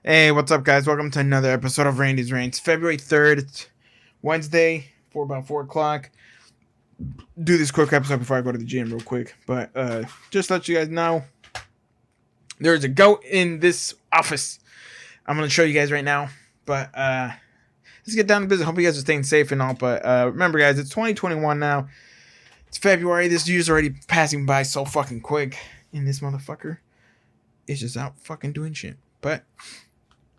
Hey, what's up, guys? Welcome to another episode of Randy's Rants. February 3rd, it's Wednesday, for about 4 o'clock. Do this quick episode before I go to the gym real quick. But just to let you guys know, there's a goat in this office. I'm going to show you guys right now. But let's get down to business. Hope you guys are staying safe and all. But remember, guys, it's 2021 now. It's February. This year's already passing by so fucking quick. And this motherfucker is just out fucking doing shit. But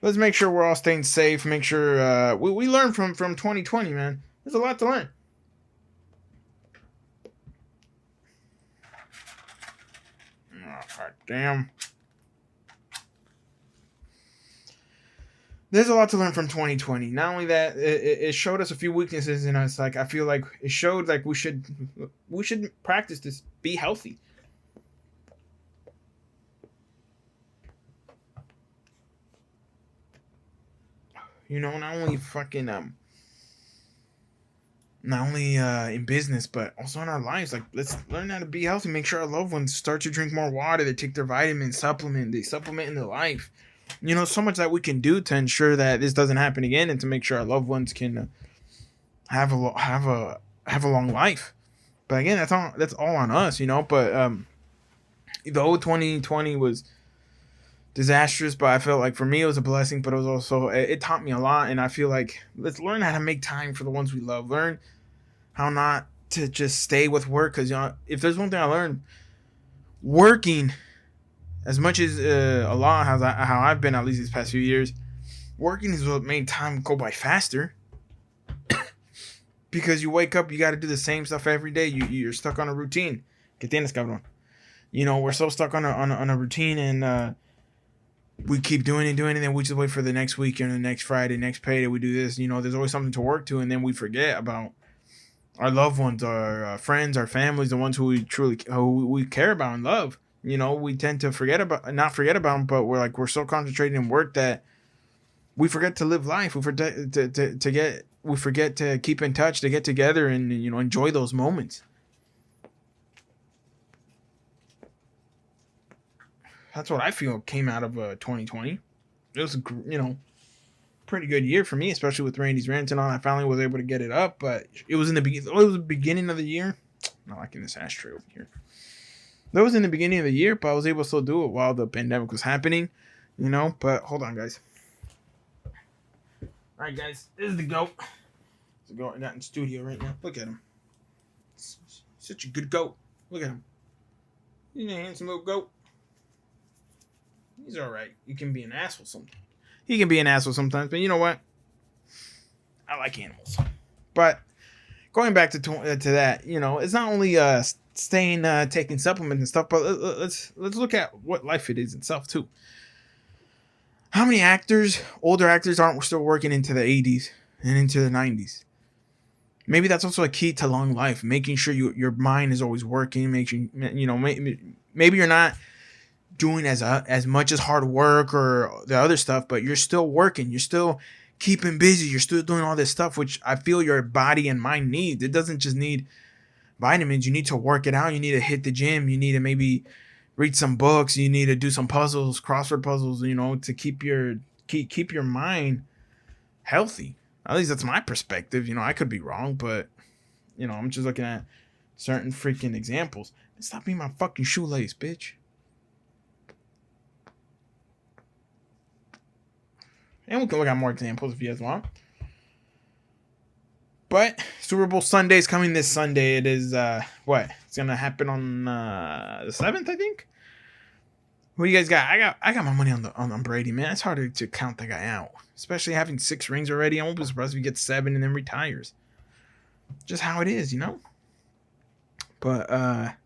let's make sure we're all staying safe. Make sure we learn from 2020, man. There's a lot to learn. Oh, God damn. There's a lot to learn from 2020. Not only that, it showed us a few weaknesses in us. Like, I feel like it showed like we should practice this. Be healthy. You know, not only in business, but also in our lives. Like, let's learn how to be healthy. Make sure our loved ones start to drink more water. They take their vitamins, they supplement in their life. You know, so much that we can do to ensure that this doesn't happen again, and to make sure our loved ones can have a long life. But again, that's all on us, you know. But though 2020 was disastrous, but I felt like for me it was a blessing, but it was also, it taught me a lot. And I feel like let's learn how to make time for the ones we love. Learn how not to just stay with work, because, you know, if there's one thing I learned, working, as much as a lot how I've been, at least these past few years, working is what made time go by faster. Because you wake up, you got to do the same stuff every day. You're stuck on a routine. Que tienes, cabrón? You know, we're so stuck on a routine, and we keep doing it, and then we just wait for the next week and the next Friday, next payday. We do this. You know, there's always something to work to, and then we forget about our loved ones, our friends, our families, the ones who we care about and love. You know, we tend to not forget about them, but we're so concentrated in work that we forget to live life. We forget to keep in touch, to get together, and, you know, enjoy those moments. That's what I feel came out of 2020. It was, you know, pretty good year for me, especially with Randy's Rants and all. I finally was able to get it up, but it was the beginning of the year. Not liking this ashtray over here. That was in the beginning of the year, but I was able to still do it while the pandemic was happening, you know. But hold on, guys. All right, guys, this is the goat. It's the goat I got in studio right now. Look at him. Such a good goat. Look at him. He's a handsome little goat. He's all right. He can be an asshole sometimes. But you know what? I like animals. But going back to that, you know, it's not only taking supplements and stuff, but let's look at what life it is itself too. How many older actors, aren't still working into the 80s and into the 90s? Maybe that's also a key to long life, making sure your mind is always working, making, you know, maybe you're not doing as much as hard work or the other stuff, but you're still working, you're still keeping busy, you're still doing all this stuff, which I feel your body and mind needs. It doesn't just need vitamins. You need to work it out. You need to hit the gym. You need to maybe read some books. You need to do some puzzles, crossword puzzles, you know, to keep your mind healthy. At least that's my perspective. You know, I could be wrong, but, you know, I'm just looking at certain freaking examples. Stop being my fucking shoelace, bitch. And we can look at more examples if you guys want. But Super Bowl Sunday is coming this Sunday. It is, it's going to happen on the 7th, I think. What do you guys got? I got my money on Brady, man. It's hard to count that guy out. Especially having 6 rings already. I won't be surprised if he gets 7 and then retires. Just how it is, you know? But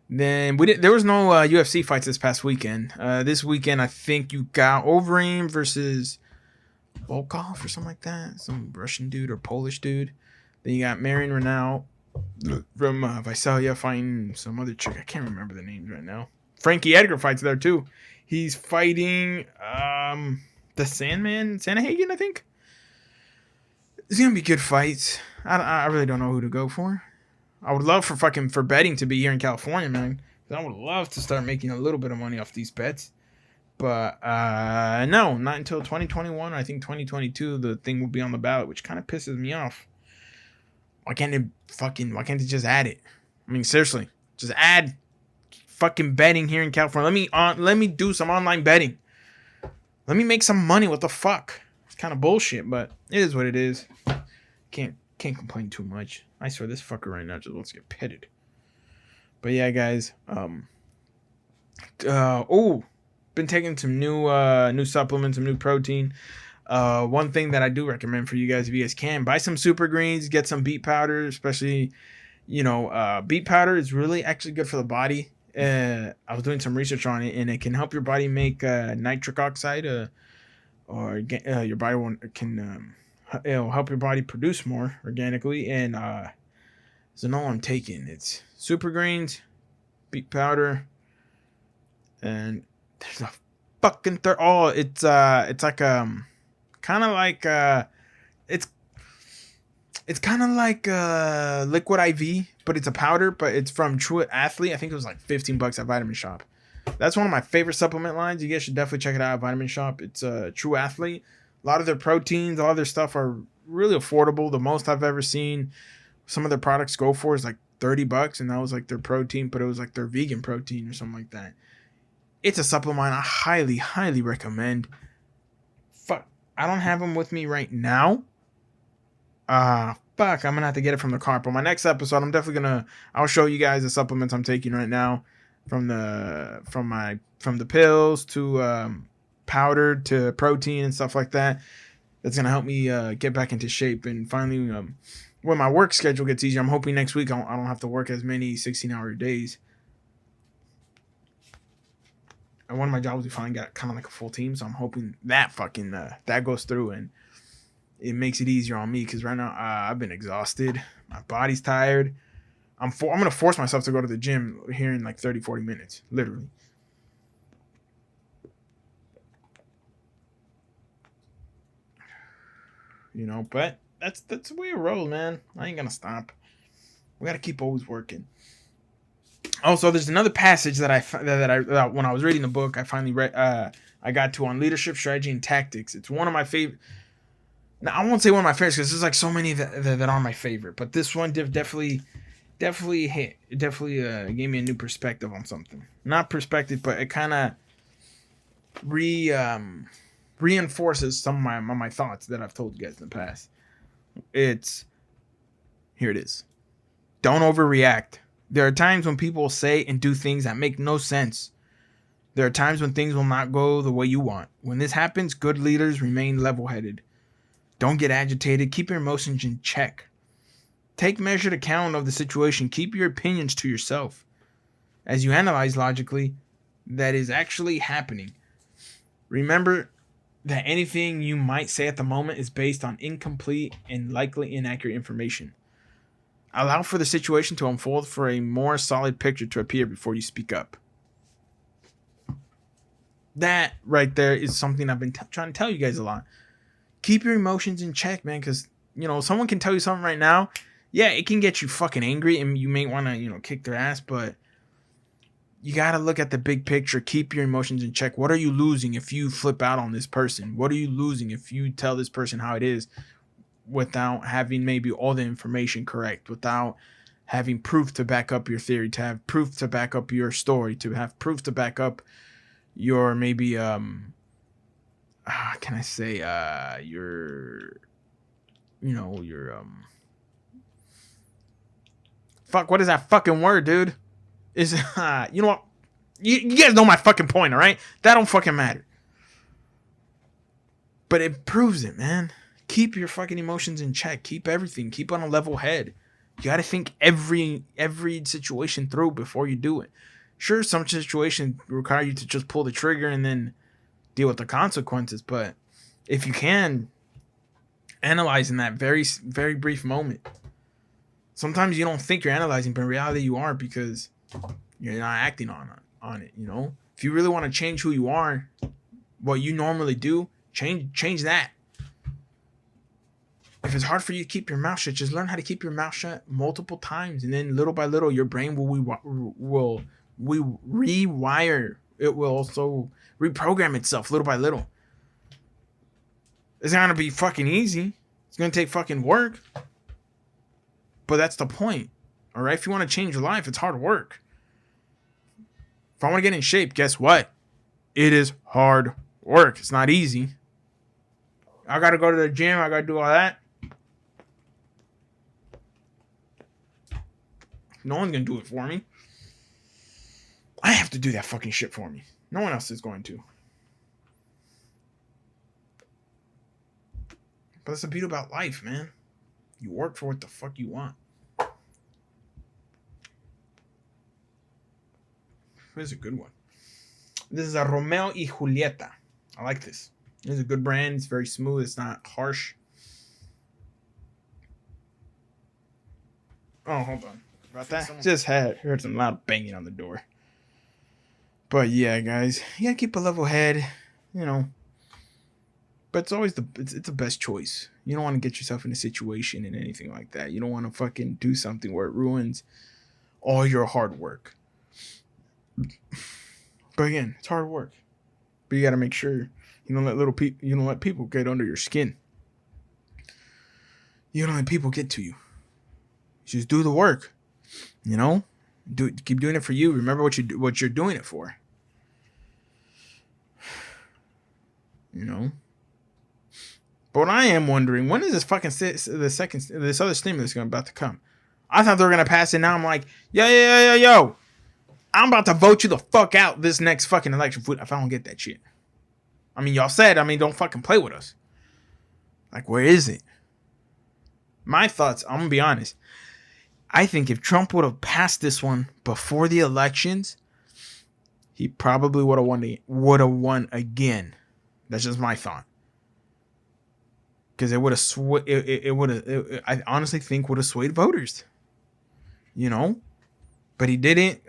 then there was no UFC fights this past weekend. This weekend, I think you got Overeem versus Volkov or something like that. Some Russian dude or Polish dude. Then you got Marion Renault from Visalia fighting some other chick. I can't remember the names right now. Frankie Edgar fights there too. He's fighting the Sandman, Sanahagen, I think. It's gonna be good fights. I really don't know who to go for. I would love for betting to be here in California, man. I would love to start making a little bit of money off these bets. But no, not until 2021. I think 2022 the thing will be on the ballot, which kind of pisses me off. Why can't they just add it? I mean, seriously, just add fucking betting here in California. Let me do some online betting. Let me make some money. What the fuck? It's kind of bullshit, but it is what it is. Can't complain too much. I swear this fucker right now just wants to get petted. But yeah, guys. Been taking some new supplements, some new protein. One thing that I do recommend for you guys, if you guys can, buy some super greens, get some beet powder, especially, beet powder is really actually good for the body. I was doing some research on it, and it can help your body make nitric oxide, or your body it'll help your body produce more organically. And so now I'm taking it's super greens, beet powder, and there's a fucking it's like kind of like it's kind of like liquid IV, but it's a powder, but it's from True Athlete. I think it was like $15 at Vitamin Shop. That's one of my favorite supplement lines. You guys should definitely check it out at Vitamin Shop. It's True Athlete. A lot of their proteins, all their stuff are really affordable. The most I've ever seen some of their products go for is like $30, and that was like their protein, but it was like their vegan protein or something like that. It's a supplement I highly, highly recommend. Fuck, I don't have them with me right now. I'm gonna have to get it from the car. But my next episode, I'll show you guys the supplements I'm taking right now, from the pills to powder to protein and stuff like that. That's gonna help me get back into shape, and finally, when my work schedule gets easier, I'm hoping next week I don't have to work as many 16-hour days. And one of my jobs, we finally got kind of like a full team, so I'm hoping that that goes through and it makes it easier on me, because right now I've been exhausted. My body's tired. I'm gonna force myself to go to the gym here in like 30-40 minutes, literally. But that's the way it rolls, man. I ain't gonna stop. We gotta keep always working. Also, there's another passage that when I was reading the book, I finally read. I got to on leadership, strategy, and tactics. It's one of my favorite. Now, I won't say one of my favorites, because there's like so many that are my favorite. But this one definitely hit. It definitely gave me a new perspective on something. Not perspective, but it kind of reinforces some of my thoughts that I've told you guys in the past. Here it is. Don't overreact. There are times when people say and do things that make no sense. There are times when things will not go the way you want. When this happens, good leaders remain level-headed. Don't get agitated. Keep your emotions in check. Take measured account of the situation. Keep your opinions to yourself as you analyze logically that is actually happening. Remember that anything you might say at the moment is based on incomplete and likely inaccurate information. Allow for the situation to unfold for a more solid picture to appear before you speak up. That right there is something I've been trying to tell you guys a lot. Keep your emotions in check, man, because, someone can tell you something right now. Yeah, it can get you fucking angry, and you may want to, kick their ass, but you got to look at the big picture. Keep your emotions in check. What are you losing if you flip out on this person? What are you losing if you tell this person how it is without having maybe all the information correct, without having proof to back up your theory, to have proof to back up your story, to have proof to back up your maybe can I say your fuck, what is that fucking word, dude? Is you know what? You guys know my fucking point, all right? That don't fucking matter. But it proves it, man. Keep your fucking emotions in check. Keep everything. Keep on a level head. You got to think every situation through before you do it. Sure, some situations require you to just pull the trigger and then deal with the consequences. But if you can, analyze in that very, very brief moment. Sometimes you don't think you're analyzing, but in reality you are, because you're not acting on it. If you really want to change who you are, what you normally do, change that. If it's hard for you to keep your mouth shut, just learn how to keep your mouth shut multiple times, and then little by little, your brain will rewire it will also reprogram itself little by little. It's not gonna be fucking easy. It's gonna take fucking work. But that's the point. All right? If you want to change your life, it's hard work. If I want to get in shape, guess what? It is hard work. It's not easy. I got to go to the gym. I got to do all that. No one's going to do it for me. I have to do that fucking shit for me. No one else is going to. But that's the beauty about life, man. You work for what the fuck you want. This is a good one. This is a Romeo y Julieta. I like this. This is a good brand. It's very smooth. It's not harsh. Oh, hold on. About that? Just heard some loud banging on the door. But yeah, guys. You gotta keep a level head. You know. But it's always it's the best choice. You don't want to get yourself in a situation and anything like that. You don't want to fucking do something where it ruins all your hard work. But again, it's hard work. But you got to make sure you don't let people get under your skin. You don't let people get to you. You just do the work. You know, keep doing it for you. Remember what you're doing it for. You know. But what I am wondering, when is this fucking this other stimulus about to come? I thought they were gonna pass it. Now I'm like, yo. I'm about to vote you the fuck out this next fucking election if I don't get that shit. I mean, y'all said, don't fucking play with us. Like, where is it? My thoughts, I'm going to be honest. I think if Trump would have passed this one before the elections, he probably would have won again. That's just my thought. Because it would have, I honestly think would have swayed voters. You know? But he didn't.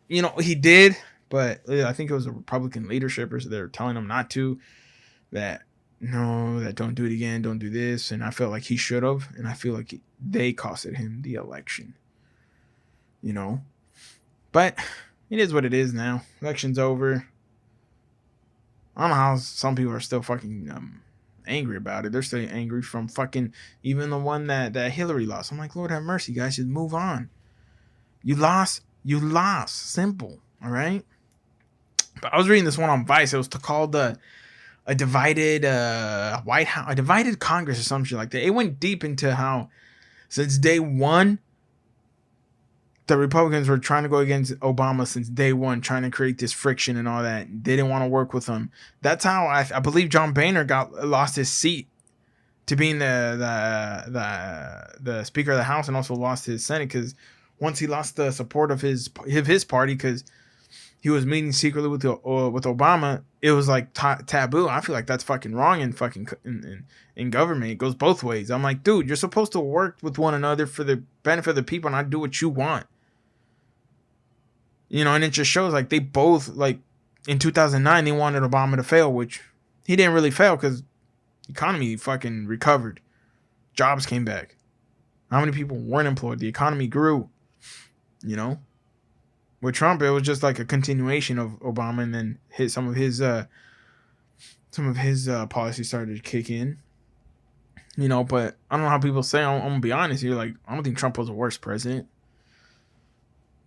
He did, but I think it was a Republican leadership, or so they were telling him not to. That don't do it again, don't do this, and I felt like he should have, and I feel like they costed him the election. You know, but it is what it is now. Election's over. I don't know how some people are still fucking angry about it. They're still angry from fucking even the one that Hillary lost. I'm like, Lord have mercy, guys, just move on. You lost. Simple. All right. But I was reading this one on Vice. It was called a divided White House, a divided Congress or some shit like that. It went deep into how since day one, the Republicans were trying to go against Obama since day one, trying to create this friction and all that. They didn't want to work with him. That's how I believe John Boehner lost his seat to being the Speaker of the House, and also lost his Senate because once he lost the support of his party because he was meeting secretly with Obama, it was like taboo. I feel like that's fucking wrong in government. It goes both ways. I'm like, dude, you're supposed to work with one another for the benefit of the people, not do what you want. You know, and it just shows like they both, like in 2009, they wanted Obama to fail, which he didn't really fail because the economy fucking recovered. Jobs came back. How many people weren't employed? The economy grew. You know, with Trump, it was just like a continuation of Obama, and then some of his policies started to kick in. You know, but I don't know how people say. I'm gonna be honest here. Like, I don't think Trump was the worst president.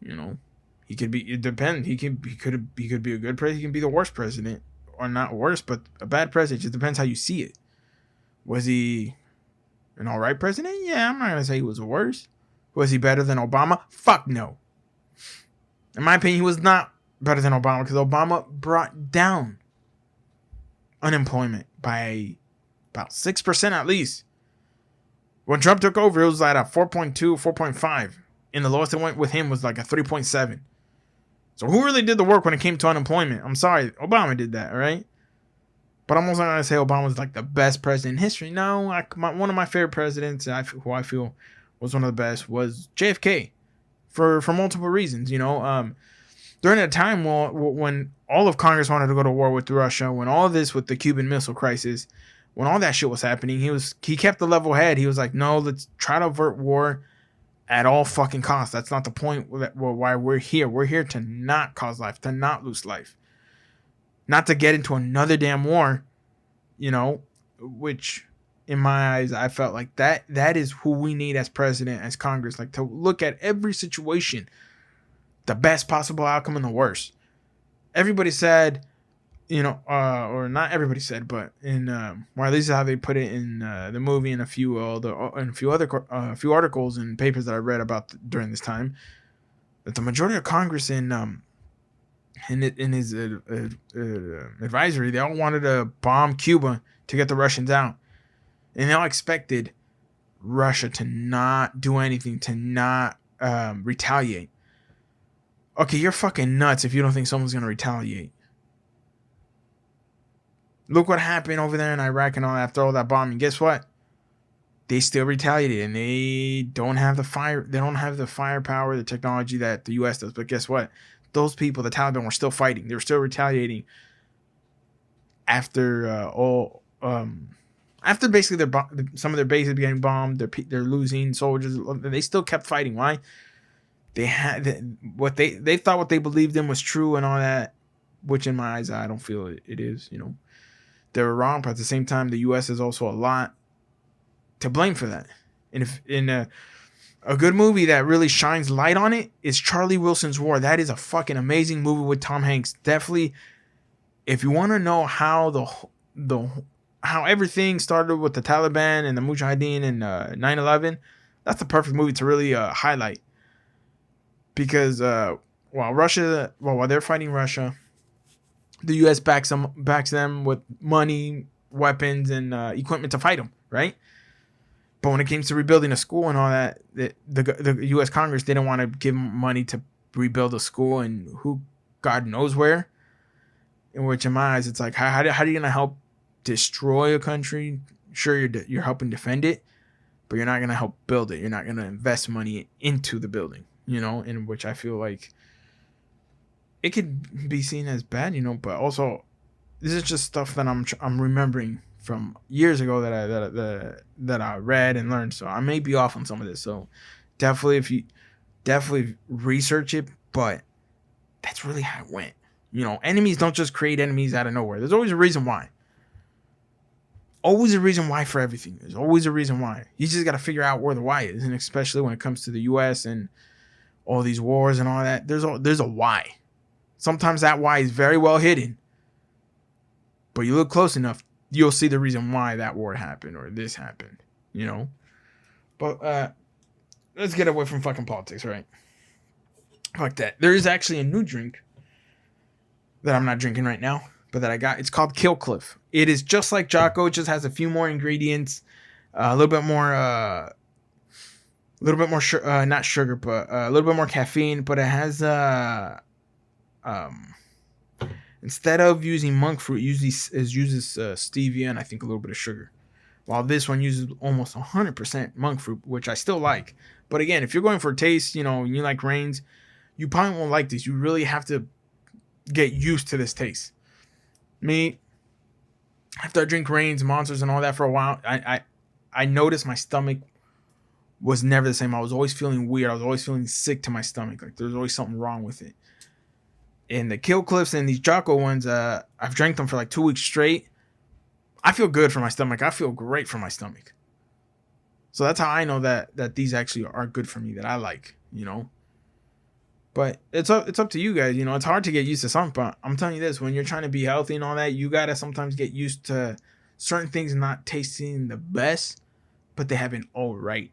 You know, he could be. It depends. He could be a good president. He can be the worst president, or not worse, but a bad president. It just depends how you see it. Was he an all right president? Yeah, I'm not gonna say he was the worst. Was he better than Obama? Fuck no. In my opinion, he was not better than Obama because Obama brought down unemployment by about 6% at least. When Trump took over, it was like a 4.2, 4.5. And the lowest it went with him was like a 3.7. So who really did the work when it came to unemployment? I'm sorry, Obama did that, all right? But I'm also not going to say Obama was like the best president in history. No, one of my favorite presidents who I feel was one of the best was JFK for multiple reasons. You know, during a time when all of Congress wanted to go to war with Russia, when all of this with the Cuban Missile Crisis, when all that shit was happening, he kept the level head. He was like, no, let's try to avert war at all fucking costs. That's not the point why we're here. We're here to not cause life, to not lose life. not to get into another damn war, which in my eyes, I felt like that is who we need as president, as Congress, like to look at every situation, the best possible outcome and the worst. Everybody said, or not everybody said, but in or at least how they put it in the movie and a few articles and papers that I read about during this time, that the majority of Congress in his advisory, they all wanted to bomb Cuba to get the Russians out, and they all expected Russia to not do anything, to not retaliate. Okay, you're fucking nuts if you don't think someone's gonna retaliate. Look what happened over there in Iraq and all that after all that bombing. Guess what? They still retaliated, and they don't have the firepower, the technology that the U.S. does. But guess what? Those people, the Taliban, were still fighting. They were still retaliating after after basically some of their bases getting bombed. They're losing soldiers. They still kept fighting. Why? They had what they thought what they believed in was true and all that, which in my eyes I don't feel it is. They were wrong, but at the same time, the U.S. is also a lot to blame for that. And if in a good movie that really shines light on it is Charlie Wilson's War. That is a fucking amazing movie with Tom Hanks. Definitely, if you want to know how how everything started with the Taliban and the Mujahideen and 9/11, that's the perfect movie to really highlight. Because while they're fighting Russia, the U.S. backs them with money, weapons, and equipment to fight them, right? But when it came to rebuilding a school and all that, the U.S. Congress didn't want to give money to rebuild a school and who God knows where. In which, in my eyes, it's like, how are you going to help destroy a country? Sure, you're helping defend it, but you're not going to help build it. You're not going to invest money into the building, in which I feel like it could be seen as bad, but also this is just stuff that I'm remembering from years ago that I read and learned. So I may be off on some of this. So definitely research it, but that's really how it went. Enemies don't just create enemies out of nowhere. There's always a reason why. Always a reason why for everything. There's always a reason why. You just got to figure out where the why is, and especially when it comes to the U.S. and all these wars and all that. There's a why. Sometimes that why is very well hidden, but you look close enough, you'll see the reason why that war happened or this happened. But let's get away from fucking politics, right? Fuck that. There is actually a new drink that I'm not drinking right now, but that I got. It's called Kill Cliff. It is just like Jocko, it just has a few more ingredients, a little bit more, not sugar, but a little bit more caffeine. But it has instead of using monk fruit, uses stevia and I think a little bit of sugar. While this one uses almost 100% monk fruit, which I still like. But again, if you're going for a taste, and you like Reigns, you probably won't like this. You really have to get used to this taste. Me, after I drink Reigns, Monsters, and all that for a while, I noticed my stomach was never the same. I was always feeling weird. I was always feeling sick to my stomach. Like there was always something wrong with it. And the Kill Cliffs and these Jocko ones, I've drank them for like 2 weeks straight. I feel good for my stomach. I feel great for my stomach. So that's how I know that these actually are good for me, that I like, But it's up to you guys, It's hard to get used to something, but I'm telling you this, when you're trying to be healthy and all that, you got to sometimes get used to certain things not tasting the best, but they have an all right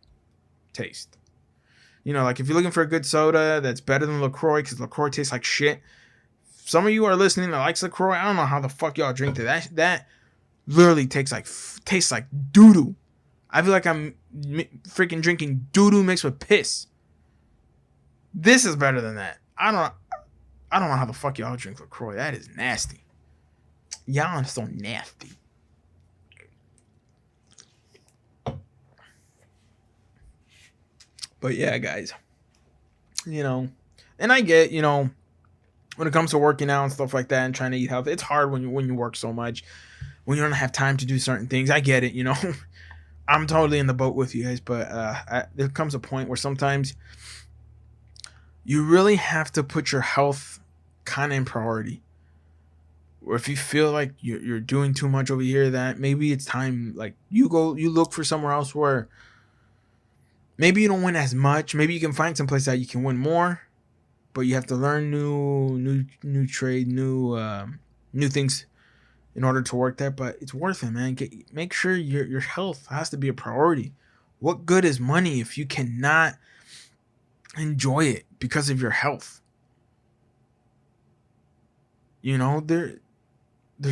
taste. Like if you're looking for a good soda that's better than LaCroix, because LaCroix tastes like shit. Some of you are listening that likes LaCroix. I don't know how the fuck y'all drink that. That literally tastes like doo-doo. I feel like I'm freaking drinking doo-doo mixed with piss. This is better than that. I don't know how the fuck y'all drink LaCroix. That is nasty. Y'all are so nasty. But yeah, guys. And I get, when it comes to working out and stuff like that and trying to eat healthy, it's hard when you work so much, when you don't have time to do certain things. I get it, I'm totally in the boat with you guys, but there comes a point where sometimes you really have to put your health kind of in priority. or if you feel like you're doing too much over here, that maybe it's time, like, you look for somewhere else where maybe you don't win as much. Maybe you can find some place that you can win more, but you have to learn new trade, new things in order to work there. But it's worth it, man. Make sure your health has to be a priority. What good is money if you cannot enjoy it because of your health? You know, there's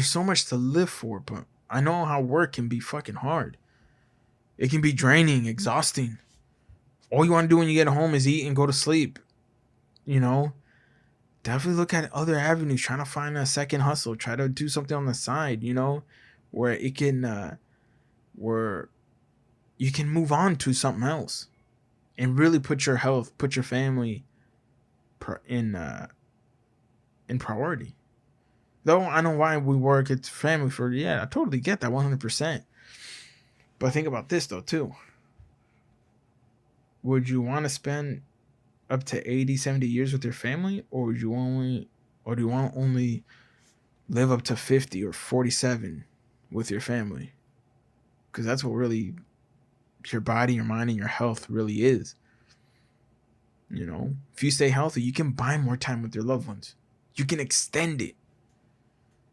so much to live for, but I know how work can be fucking hard. It can be draining, exhausting. All you want to do when you get home is eat and go to sleep. You know, definitely look at other avenues, trying to find a second hustle, try to do something on the side, where it can where you can move on to something else and really put your health, put your family in priority. Though I know why we work, it's family for, yeah, I totally get that 100%. But think about this though too. Would you want to spend up to 80, 70 years with your family, or do you want to only live up to 50 or 47 with your family? Because that's what really your body, your mind, and your health really is. If you stay healthy, you can buy more time with your loved ones. You can extend it.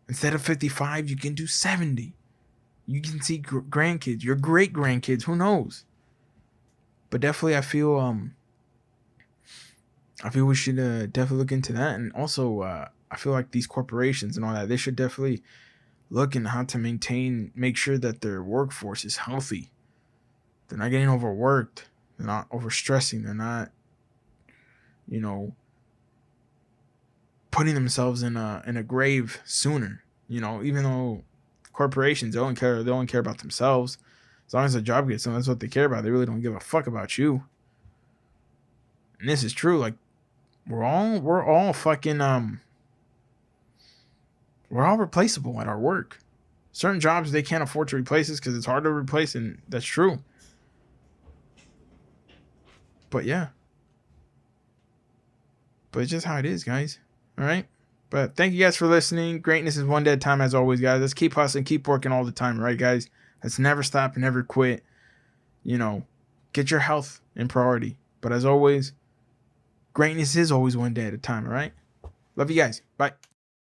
Instead of 55, you can do 70. You can see grandkids, your great grandkids, who knows? But definitely, I feel we should definitely look into that. And also, I feel like these corporations and all that, they should definitely look into how to make sure that their workforce is healthy. They're not getting overworked. They're not overstressing. They're not, putting themselves in a grave sooner. Even though corporations, they don't care about themselves. As long as the job gets done, that's what they care about. They really don't give a fuck about you. And this is true. Like, we're all fucking we're all replaceable at our work. Certain jobs, they can't afford to replace us because it's hard to replace, and that's true. But yeah. But it's just how it is, guys. All right? But thank you guys for listening. Greatness is one day at a time, as always, guys. Let's keep hustling, keep working all the time, right, guys? Let's never stop and never quit. Get your health in priority. But as always, greatness is always one day at a time, all right? Love you guys. Bye.